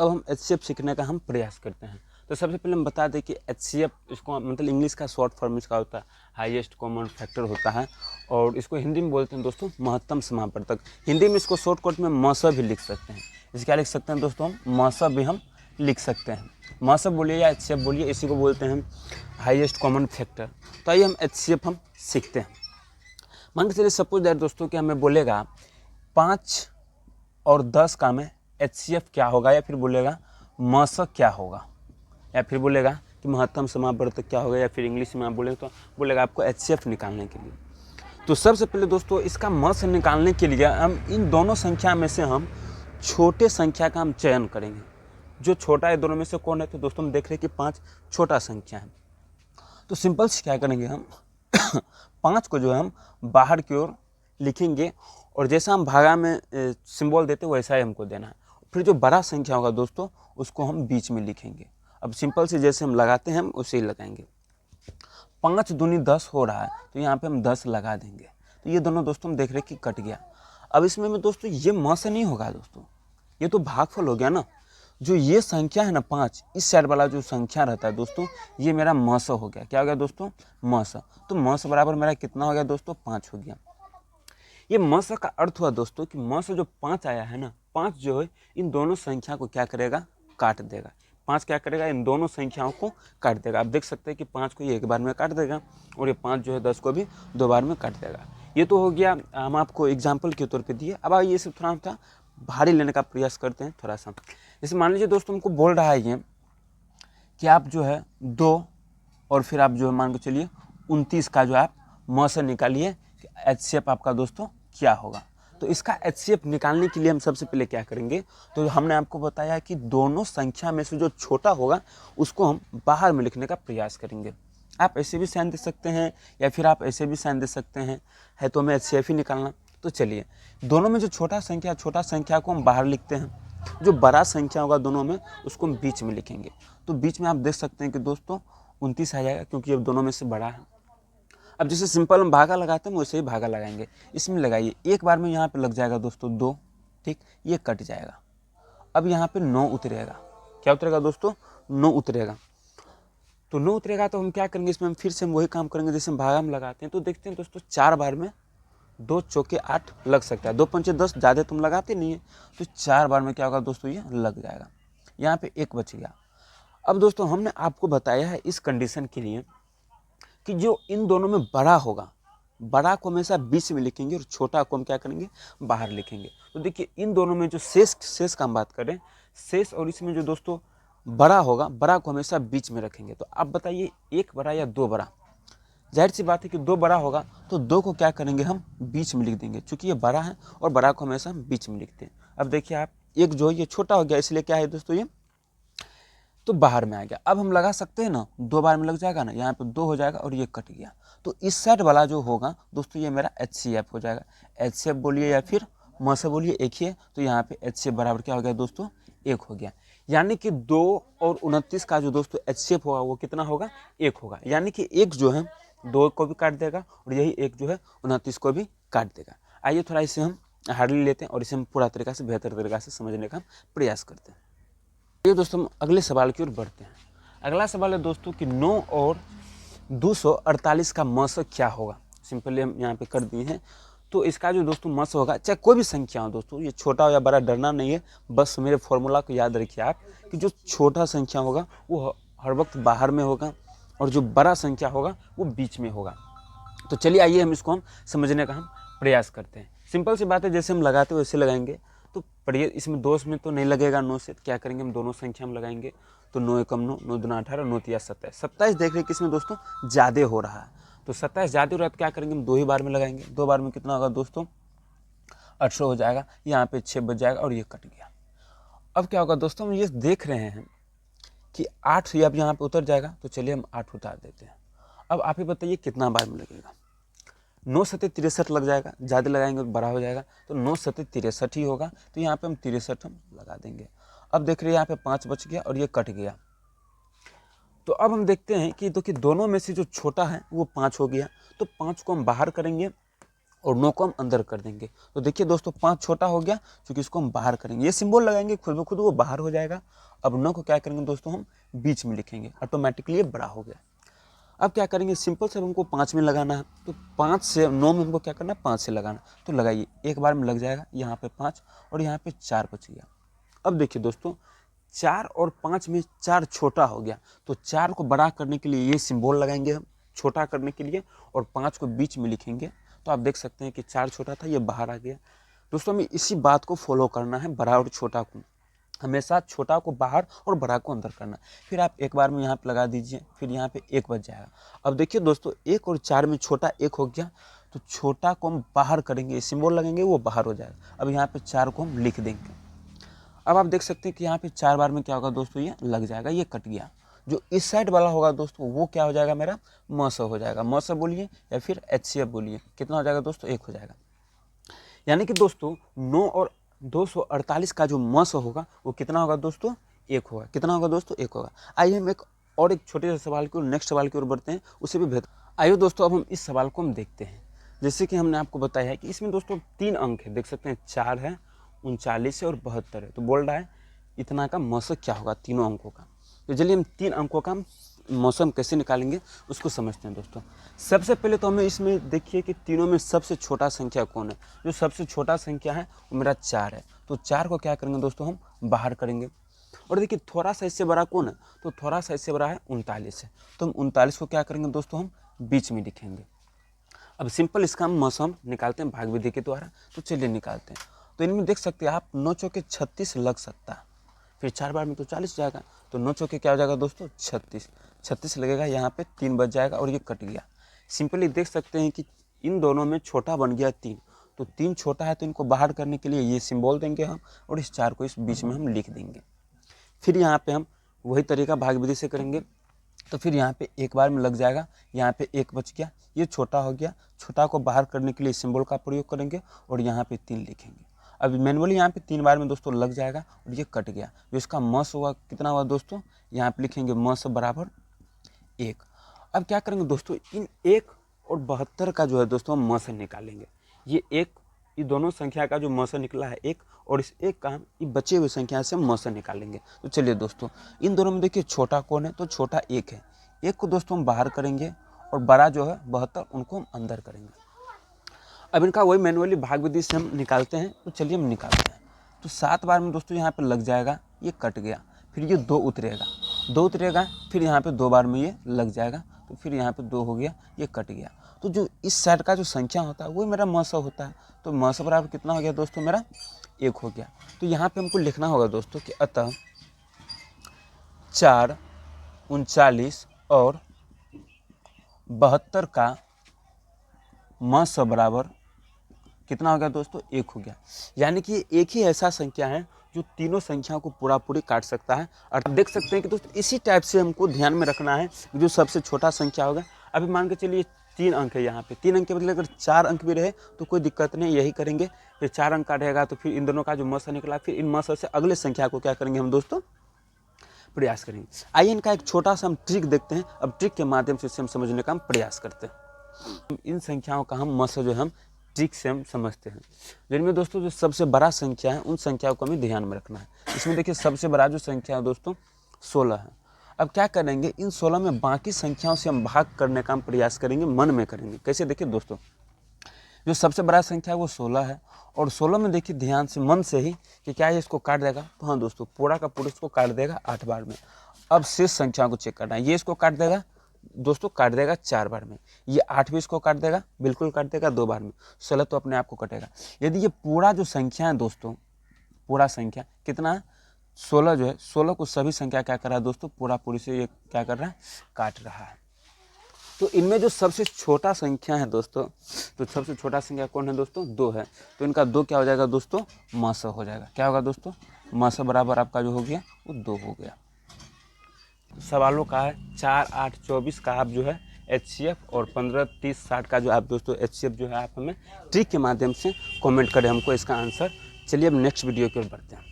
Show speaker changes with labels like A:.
A: अब हम HCF सीखने का हम प्रयास करते हैं। तो सबसे पहले हम बता दें कि HCF इसको मतलब इंग्लिश का शॉर्ट फॉर्म इसका होता है हाईएस्ट कॉमन फैक्टर होता है, और इसको हिंदी में बोलते हैं दोस्तों महत्तम समापवर्तक। हिंदी में इसको शॉर्टकट में मस भी लिख सकते हैं। इसे क्या लिख सकते हैं दोस्तों, हम मस भी हम लिख सकते हैं। मस बोलिए या HCF बोलिए, इसी को बोलते हैं हम हाईएस्ट कॉमन फैक्टर। तो आइए हम HCF हम सीखते हैं। मान के चलिए सपोज दैट दोस्तों कि हमें बोलेगा 5 और 10 का में HCF क्या होगा, या फिर बोलेगा मस क्या होगा, या फिर बोलेगा कि महत्तम समापवर्तक क्या होगा, या फिर इंग्लिश में आप बोले तो बोलेगा आपको HCF निकालने के लिए। तो सबसे पहले दोस्तों इसका मस निकालने के लिए हम इन दोनों संख्या में से हम छोटे संख्या का हम चयन करेंगे। जो छोटा है दोनों में से कौन है, तो दोस्तों हम देख रहे हैं कि 5 छोटा संख्या है। तो सिंपल से क्या करेंगे हम 5 को जो है हम बाहर की ओर लिखेंगे, और जैसा हम भागा में सिंबल देते वैसा ही हमको देना है। फिर जो बड़ा संख्या होगा दोस्तों उसको हम बीच में लिखेंगे। अब सिंपल से जैसे हम लगाते हैं हम उसे ही लगाएंगे। 5 दूनी 10 हो रहा है, तो यहाँ पे हम 10 लगा देंगे। तो ये दोनों दोस्तों हम देख रहे हैं कि कट गया। अब इसमें में दोस्तों ये म से नहीं होगा दोस्तों, ये तो भागफल हो गया ना। जो ये संख्या है ना 5, इस साइड वाला जो संख्या रहता है दोस्तों ये मेरा म से हो गया। क्या हो गया दोस्तों, म से। तो म से बराबर मेरा कितना हो गया दोस्तों, 5 हो गया। ये म से का अर्थ हुआ दोस्तों कि म से जो 5 आया है ना, 5 जो है इन दोनों संख्या को क्या करेगा, काट देगा। 5 क्या करेगा, इन दोनों संख्याओं को काट देगा। आप देख सकते हैं कि 5 को ये एक बार में काट देगा, और ये 5 जो है 10 को भी 2 बार में काट देगा। ये तो हो गया, हम आपको एग्जाम्पल के तौर पे दिए। अब ये सब थोड़ा भारी लेने का प्रयास करते हैं थोड़ा सा। जैसे मान लीजिए दोस्तों हमको बोल रहा है ये कि आप जो है 2 और फिर आप जो है मान के चलिए 29 का जो आप म से निकालिए कि HCF आपका दोस्तों क्या होगा। तो इसका HCF निकालने के लिए हम सबसे पहले क्या करेंगे, तो हमने आपको बताया कि दोनों संख्या में से जो छोटा होगा उसको हम बाहर में लिखने का प्रयास करेंगे। आप ऐसे भी साइन दे सकते हैं या फिर आप ऐसे भी साइन दे सकते हैं, है तो हमें HCF ही निकालना। तो चलिए दोनों में जो छोटा संख्या को हम बाहर लिखते हैं, जो बड़ा संख्या होगा दोनों में उसको हम बीच में लिखेंगे। तो बीच में आप देख सकते हैं कि दोस्तों 29 आ जाएगा, क्योंकि अब दोनों में से बड़ा है। अब जैसे सिंपल हम भागा लगाते हैं वैसे ही भागा लगाएंगे। इसमें लगाइए, एक बार में यहाँ पे लग जाएगा दोस्तों 2, ठीक, ये कट जाएगा। अब यहाँ पे 9 उतरेगा। क्या उतरेगा दोस्तों, 9 उतरेगा। तो 9 उतरेगा तो हम क्या करेंगे, इसमें हम फिर से हम वही काम करेंगे जैसे हम भागा में लगाते हैं। तो देखते हैं दोस्तों 4 बार में 2 चौके 8 लग सकता है, 2 पंचे 10, ज़्यादा तुम लगाते नहीं है, तो 4 बार में क्या होगा दोस्तों, ये लग जाएगा। यहाँ पे 1 बच गया। अब दोस्तों हमने आपको बताया है इस कंडीशन के लिए कि जो इन दोनों में बड़ा होगा, बड़ा को हमेशा बीच में लिखेंगे और छोटा को हम क्या करेंगे, बाहर लिखेंगे। तो देखिए इन दोनों में जो शेष का हम बात करें, शेष और इसमें जो दोस्तों बड़ा होगा, बड़ा को हमेशा बीच में रखेंगे। तो आप बताइए 1 बड़ा या 2 बड़ा। जाहिर सी बात है कि 2 बड़ा होगा तो 2 को क्या करेंगे, हम बीच में लिख देंगे, चूंकि ये बड़ा है और बड़ा को हमेशा हम बीच में लिखते हैं। अब देखिए आप, एक जो है ये छोटा हो गया, इसलिए क्या है दोस्तों ये तो बाहर में आ गया। अब हम लगा सकते हैं ना, 2 बार में लग जाएगा ना, यहाँ पे 2 हो जाएगा और ये कट गया। तो इस साइड वाला जो होगा दोस्तों ये मेरा HCF हो जाएगा। HCF बोलिए या फिर म से बोलिए, एक ही है। तो यहाँ पे HCF बराबर क्या हो गया दोस्तों, 1 हो गया। यानी कि 2 और 29 का जो दोस्तों HCF होगा वो कितना होगा, 1 होगा। यानी कि 1 जो है 2 को भी काट देगा और यही 1 जो है 29 को भी काट देगा। आइए थोड़ा इसे हम हार्डली लेते हैं और इसे हम पूरा तरीका से बेहतर तरीका से समझने का प्रयास करते हैं। ये दोस्तों हम अगले सवाल की ओर बढ़ते हैं। अगला सवाल है दोस्तों कि 9 और 248 का म से क्या होगा। सिंपली हम यहाँ पे कर दिए हैं। तो इसका जो दोस्तों म से होगा, चाहे कोई भी संख्या हो दोस्तों, ये छोटा हो या बड़ा डरना नहीं है, बस मेरे फॉर्मूला को याद रखिए आप कि जो छोटा संख्या होगा वो हर वक्त बाहर में होगा और जो बड़ा संख्या होगा वो बीच में होगा। तो चलिए आइए हम इसको हम समझने का हम प्रयास करते हैं। सिंपल सी बात है, जैसे हम लगाते वैसे लगाएंगे। तो पढ़िए, इसमें 2 में तो नहीं लगेगा 9 से, क्या करेंगे हम दोनों संख्या में लगाएंगे। तो 9 एकम 9, 9 दूना 18, 9 तिया 27। 27 देख रहे हैं किसमें दोस्तों ज़्यादा हो रहा है। तो 27 ज़्यादा हो रहा है तो क्या करेंगे हम 2 ही बार में लगाएंगे। 2 बार में कितना होगा दोस्तों, 18 हो जाएगा। यहाँ पे 6 बच जाएगा और ये कट गया। अब क्या होगा दोस्तों, हम ये देख रहे हैं कि 8 अब यहाँ पे उतर जाएगा। तो चलिए हम 8 उतार देते हैं। अब आप ही बताइए कितना बार में लगेगा। 9 सत्ते 63 लग जाएगा, ज़्यादा लगाएंगे तो बड़ा हो जाएगा। तो 9 सत्ते 63 ही होगा। तो यहाँ पे हम 63 हम लगा देंगे। अब देख रहे हैं यहाँ पे 5 बच गया और ये कट गया। तो अब हम देखते हैं कि दोनों में से जो छोटा है वो 5 हो गया। तो 5 को हम बाहर करेंगे और 9 को हम अंदर कर देंगे। तो देखिए दोस्तों 5 छोटा हो गया, क्योंकि इसको हम बाहर करेंगे, ये सिंबल लगाएंगे खुद ब खुद वो बाहर हो जाएगा। अब 9 को क्या करेंगे दोस्तों, हम बीच में लिखेंगे, ऑटोमेटिकली ये बड़ा हो गया। अब क्या करेंगे, सिंपल से हमको 5 में लगाना है, तो 5 से 9 में हमको क्या करना है, 5 से लगाना। तो लगाइए, एक बार में लग जाएगा। यहाँ पे 5 और यहाँ पे 4 बच गया। अब देखिए दोस्तों 4 और 5 में 4 छोटा हो गया, तो 4 को बड़ा करने के लिए ये सिंबल लगाएंगे हम छोटा करने के लिए, और 5 को बीच में लिखेंगे। तो आप देख सकते हैं कि 4 छोटा था, ये बाहर आ गया। दोस्तों हमें इसी बात को फॉलो करना है, बड़ा और छोटा को हमेशा छोटा को बाहर और बड़ा को अंदर करना। फिर आप एक बार में यहाँ पे लगा दीजिए, फिर यहाँ पे 1 बच जाएगा। अब देखिए दोस्तों 1 और 4 में छोटा 1 हो गया, तो छोटा को हम बाहर करेंगे, सिंबल लगेंगे, वो बाहर हो जाएगा। अब यहाँ पे 4 को हम लिख देंगे। अब आप देख सकते हैं कि यहाँ पे 4 बार में क्या होगा दोस्तों, ये लग जाएगा, ये कट गया। जो इस साइड वाला होगा दोस्तों, वो क्या हो जाएगा, मेरा म हो जाएगा। म बोलिए या फिर HCF बोलिए, कितना हो जाएगा दोस्तों, 1 हो जाएगा। यानी कि दोस्तों 9 और 248 का जो मस होगा वो कितना होगा दोस्तों, 1 होगा। कितना होगा दोस्तों, 1 होगा। आइए हम एक छोटे से सवाल की ओर, नेक्स्ट सवाल की ओर बढ़ते हैं, उसे भी बेहतर। आइए दोस्तों अब हम इस सवाल को हम देखते हैं। जैसे कि हमने आपको बताया है कि इसमें दोस्तों 3 अंक है, देख सकते हैं 4 है, 39 है और 72 है। तो बोल रहा है इतना का मस क्या होगा, तीनों अंकों का। तो चलिए हम 3 अंकों का मौसम कैसे निकालेंगे उसको समझते हैं दोस्तों। सबसे पहले तो हमें इसमें देखिए कि तीनों में सबसे छोटा संख्या कौन है। जो सबसे छोटा संख्या है वो मेरा 4 है, तो 4 को क्या करेंगे दोस्तों, हम बाहर करेंगे। और देखिए थोड़ा सा इससे बड़ा कौन है, तो थोड़ा सा इससे बड़ा है 39 है, तो हम 39 को क्या करेंगे दोस्तों, हम बीच में लिखेंगे। अब सिंपल इसका हम मौसम निकालते हैं भाग विधि के द्वारा। तो चलिए निकालते हैं। तो इनमें देख सकते हैं आप 9 चौके 36 लग सकता है, फिर 4 बार में तो 40 जाएगा, तो 9 चौके क्या हो जाएगा दोस्तों, 36 लगेगा। यहाँ पे 3 बच जाएगा और ये कट गया। सिंपली देख सकते हैं कि इन दोनों में छोटा बन गया 3, तो 3 छोटा है, तो इनको बाहर करने के लिए ये सिंबल देंगे हम, और इस 4 को इस बीच में हम लिख देंगे। फिर यहाँ पे हम वही तरीका भाग विधि से करेंगे। तो फिर यहाँ पे एक बार में लग जाएगा, यहाँ पे 1 बच गया, ये छोटा हो गया। छोटा को बाहर करने के लिए सिंबल का प्रयोग करेंगे और यहाँ पे 3 लिखेंगे। अब मैनुअली यहाँ पे 3 बार में दोस्तों लग जाएगा और ये कट गया। जो इसका मस होगा कितना हुआ दोस्तों, यहाँ पे लिखेंगे मस बराबर 1। अब क्या करेंगे दोस्तों, इन 1 और 72 का जो है दोस्तों हम मस निकालेंगे। ये दोनों संख्या का जो मस निकला है 1, और इस 1 का हम ये बचे हुए संख्या से मस निकालेंगे। तो चलिए दोस्तों इन दोनों में देखिए छोटा कौन है, तो छोटा 1 है। 1 को दोस्तों हम बाहर करेंगे और बड़ा जो है 72 उनको हम अंदर करेंगे। अब इनका वही मैनुअली भाग विधि से हम निकालते हैं। तो चलिए हम निकालते हैं। तो 7 बार में दोस्तों यहाँ पे लग जाएगा, ये कट गया। फिर ये 2 उतरेगा, फिर यहाँ पे 2 बार में ये लग जाएगा, तो फिर यहाँ पे 2 हो गया, ये कट गया। तो जो इस साइड का जो संख्या होता है वो मेरा मस होता है। तो मस बराबर कितना हो गया दोस्तों, मेरा 1 हो गया। तो यहाँ पे हमको लिखना होगा दोस्तों कि अतः 4, 39 और 72 का मस बराबर कितना हो गया दोस्तों, 1 हो गया। यानी कि एक ही ऐसा संख्या है जो तीनों संख्याओं को पूरी काट सकता है। और देख सकते हैं कि दोस्तों इसी टाइप से हमको ध्यान में रखना है, जो सबसे छोटा संख्या होगा। अभी मान के चलिए 3 अंक है, यहाँ पे 3 अंक के बदले अगर 4 अंक भी रहे तो कोई दिक्कत नहीं, यही करेंगे। फिर 4 अंक का रहेगा तो फिर इन दोनों का जो मस निकला, फिर इन मस से अगले संख्या को क्या करेंगे हम दोस्तों, प्रयास करेंगे। आइए इनका एक छोटा सा हम ट्रिक देखते हैं। अब ट्रिक के माध्यम से इसे हम समझने का हम प्रयास करते हैं। इन संख्याओं का हम मस जो हम ट्रिक से हम समझते हैं, जिनमें दोस्तों जो सबसे बड़ा संख्या है उन संख्याओं को हमें ध्यान में रखना है। इसमें देखिए सबसे बड़ा जो संख्या है दोस्तों 16 है। अब क्या करेंगे, इन 16 में बाकी संख्याओं से हम भाग करने का हम प्रयास करेंगे, मन में करेंगे। कैसे, देखिए दोस्तों जो सबसे बड़ा संख्या है वो 16 है, और 16 में देखिए ध्यान से मन से ही कि क्या ये इसको काट देगा, तो हाँ दोस्तों पूरा का पूरा इसको काट देगा 8 बार में। अब शेष संख्या को चेक करना है, ये इसको काट देगा दोस्तों, काट देगा 4 बार में। ये 8 भी इसको काट देगा, बिल्कुल काट देगा 2 बार में। 16 तो अपने आप को कटेगा। यदि ये पूरा जो संख्या है दोस्तों, पूरा संख्या कितना है 16 जो है, 16 को सभी संख्या क्या कर रहा है दोस्तों, पूरी से ये क्या कर रहा है, काट रहा है। तो इनमें जो सबसे छोटा संख्या है दोस्तों, तो सबसे छोटा संख्या कौन है दोस्तों, 2 है। तो इनका 2 क्या हो जाएगा दोस्तों, मस हो जाएगा। क्या होगा दोस्तों, मस बराबर आपका जो हो गया वो 2 हो गया। सवालों का है 4, 8, 24 का आप जो है HCF, और 15, 30, 60 का जो आप दोस्तों HCF जो है आप हमें ट्रिक के माध्यम से कमेंट करें हमको इसका आंसर। चलिए अब नेक्स्ट वीडियो की ओर बढ़ते हैं।